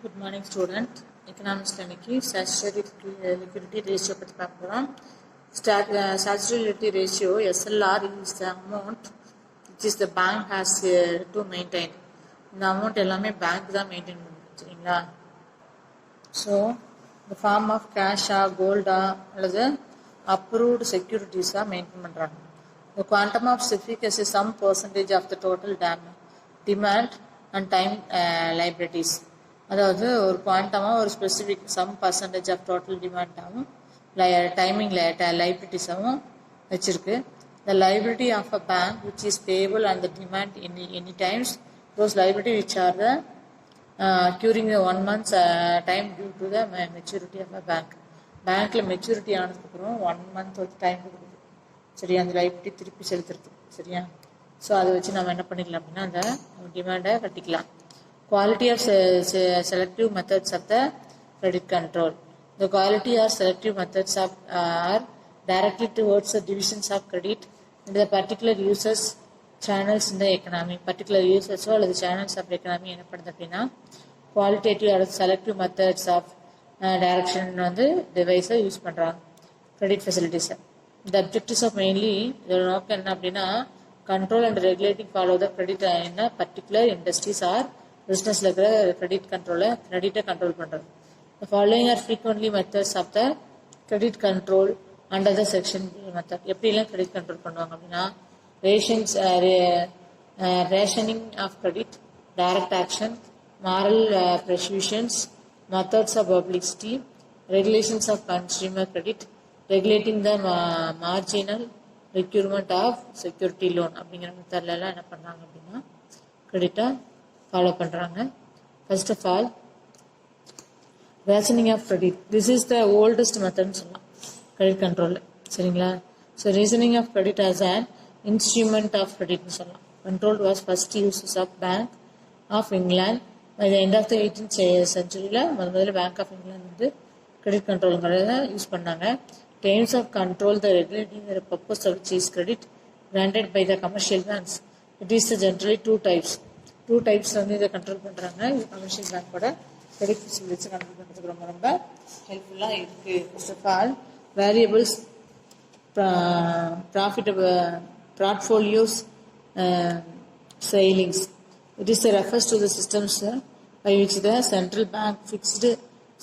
Good morning, student. Economics இன்னைக்கு statutory liquidity ratio பத்தி பார்க்க போறோம். Statutory liquidity ratio SLR is the amount which is the bank has to maintain. இந்த amount எல்லாமே bank தான் maintain பண்ணுது, சரிங்களா? So the form of cash gold அல்லது approved securities maintain பண்றாங்க. The quantum of efficacy is some percentage of the total demand and time liabilities. அதாவது ஒரு குவாண்டமாக ஒரு specific sum percentage of total டிமாண்டாகவும் டைமிங் லைபிலிட்டிஸாகவும் வச்சிருக்கு. The liability of a bank which is payable and the demand any times those liability which are the curing the 1 month time due to the maturity of a bank. பேங்க்கில் maturity ஆனதுக்கப்புறம் 1 month வந்து time கொடுக்குது, சரியா? அந்த liability திருப்பி செலுத்துறதுக்கு, சரியா? So அதை வச்சு நம்ம என்ன பண்ணிக்கலாம் அப்படின்னா அந்த டிமாண்டை கட்டிக்கலாம். Quality of selective methods of the credit control. The quality or selective methods are directly towards the divisions of credit in the particular users channels in the economy. Particular users or the channels of the economy என்ன பண்ணுது அப்படின்னா qualitative or selective methods of direction வந்து device use பண்ணுறாங்க credit facilities. The objectives of mainly இதோட நோக்கம் என்ன அப்படின்னா control and regulating follow the credit in a particular industries or பிஸ்னஸில் இருக்கிற கிரெடிட்டை கண்ட்ரோல் பண்ணுறது. The following are frequently methods of the credit control under the section B method. எப்படிலாம் credit control பண்ணுவாங்க அப்படின்னா rationing of credit, direct action, moral persuasions, methods of publicity, regulations of consumer credit, regulating the marginal requirement of security loan அப்படிங்கிற மெத்தட்லலாம் என்ன பண்ணுறாங்க அப்படின்னா கிரெடிட்டை follow பண்ணுறாங்க. First of all rationing of credit, this is the oldest மெத்தட்னு சொல்லலாம் credit கண்ட்ரோலில், சரிங்களா? So reasoning of credit as an instrument of கிரெடிட்னு சொல்லலாம். Control was first uses of bank of England by the end of the 18th century. முதல்ல bank of England வந்து credit கண்ட்ரோலுங்கிறத use பண்ணாங்க. Terms of control the regulating the purpose of these credit granted by the commercial banks. It is generally two types வந்து இதை control பண்ணுறாங்க. இது commercial பேங்கோட credit ஃபெசிலிட்டிஸை control பண்ணுறதுக்கு ரொம்ப ஹெல்ப்ஃபுல்லாக இருக்குது. First of all variables portfolios sailings. It is refers to the systems by which the central bank fixed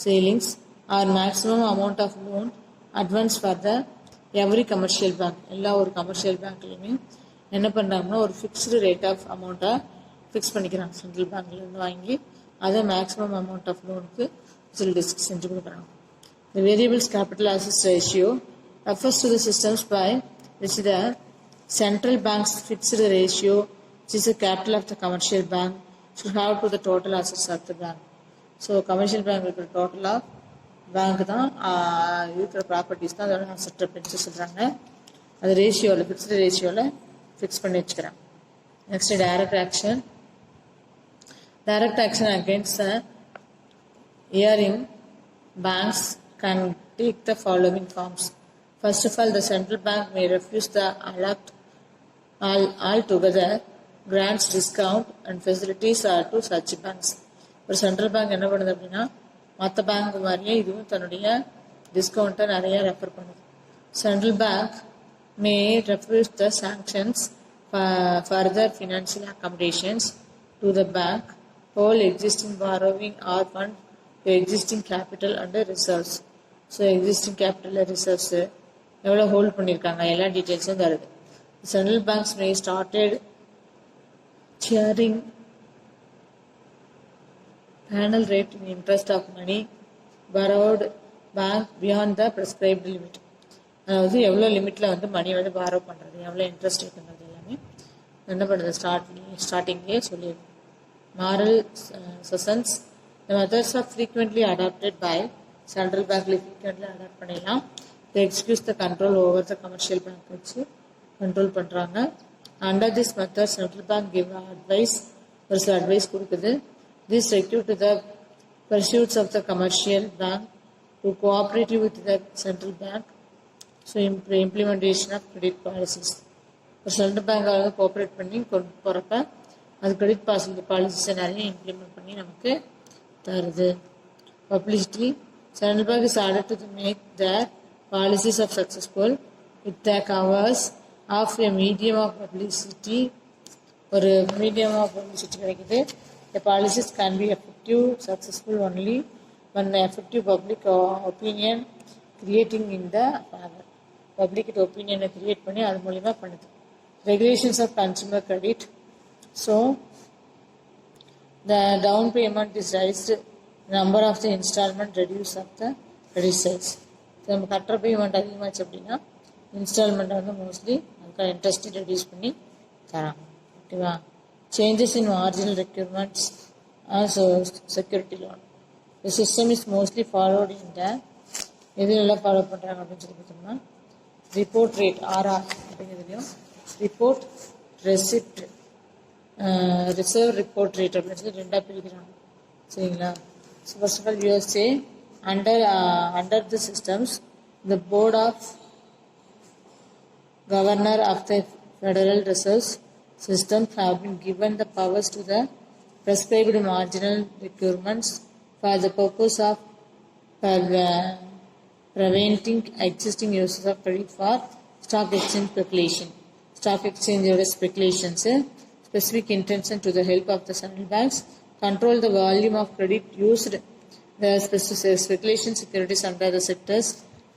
sailings or maximum amount of loan advance for the every commercial bank. எல்லா ஒரு commercial பேங்க்லையுமே என்ன பண்ணுறாங்கன்னா ஒரு fixed rate of அமௌண்ட்டை fix பண்ணிக்கிறாங்க. Central பேங்க்லேருந்து வாங்கி அதை மேக்ஸிமம் அமௌண்ட் ஆஃப் லோனுக்கு ஃபெசிலிட்டிஸ்க்கு செஞ்சு கொடுக்குறாங்க. The variables capital assets ratio refers to the systems by which the central bank's fixed ratio, which is the capital of the commercial bank, should have to the total assets of the bank. So commercial bank இருக்கிற total of bank தான் இருக்கிற properties தான் அதோட asset அப்படின்னு சொல்கிறாங்க. அது ரேஷியோவில் fixed ரேஷியோவில் ஃபிக்ஸ் பண்ணி வச்சுக்கிறாங்க. Next direct action. Direct action against the erring banks can take the following forms. First of all, the central bank may refuse the allot altogether grants, discount and facilities to such banks. ஒரு central bank என்ன பண்ணுது அப்படின்னா மற்ற bank மாதிரியே இதுவும் தன்னுடைய டிஸ்கவுண்ட்டை நிறைய refer பண்ணுது. Central bank May refuse the sanctions further financial accommodations to the bank whole existing borrowing or fund to existing capital and reserves. So existing capital reserves எவ்வளோ ஹோல்ட் பண்ணியிருக்காங்க எல்லா டீட்டெயில்ஸும் தருது. Central banks may started sharing panel rate in interest of money borrowed bank beyond the prescribed limit. அதாவது எவ்வளோ லிமிட்டில் வந்து மணி வந்து borrow பண்ணுறது, எவ்வளோ இன்ட்ரெஸ்ட் இருக்குன்றது எல்லாமே என்ன பண்ணுறது ஸ்டார்டிங்லேயே சொல்லிடுது. Moral cessions. The methods are frequently adopted by central bank. Frequently adopt பண்ணிடலாம். They excuse the control over the commercial bank வச்சு கண்ட்ரோல் பண்ணுறாங்க. Under this method, central bank give advice, ஒரு சில அட்வைஸ் கொடுக்குது. This secure to the pursuits of the commercial bank to cooperate with the central bank. So implementation of credit policies. ஒரு central பேங்காக cooperate பண்ணி கொண்டு போகிறப்ப அது credit பாலிசிஸை நிறைய implement பண்ணி நமக்கு தருது. Publicity. Central Bank is ordered to make their policies of successful. It covers of a medium of publicity. ஒரு medium of publicity கிடைக்குது. The policies can be effective, successful only when the effective public opinion creating in the favor. Public opinion create பண்ணி அது மூலமா பண்ணுது. Regulations of consumer credit. So the down payment is raised, number of the installment reduce of the credit size. So நம்ம கட்டுற payment அதிகமாச்சு அப்படின்னா instalment வந்து mostly அதுக்கான இன்ட்ரெஸ்ட் ரெடியூஸ் பண்ணி தராங்க. ஓகேவா? Changes in marginal requirements as security loan. The system is mostly followed in the எதுலாம் ஃபாலோ பண்ணுறாங்க அப்படின்னு சொல்லி பார்த்தோம்னா ரிப்போர்ட் ரேட் ஆர்ஆர் அப்படிங்கிறதுலையும் report receipt reserve report rate அப்படின்னு சொல்லி ரெண்டாக பிரிக்கிறாங்க. சரிங்களா? So first of all USA under the systems, the board of governor of the Federal Reserve System have been given the powers to the prescribed marginal requirements for the purpose of preventing existing uses of credit for stock exchange speculation. Stock exchange speculations, specific intention to the help of the central banks, control the volume of credit used, the speculation securities under the sectors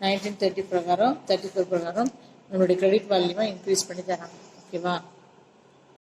1930 பிரகாரம் 34 பிரகாரம் நம்மளுடைய credit வால்யூமை increase பண்ணி தராங்க. ஓகேவா?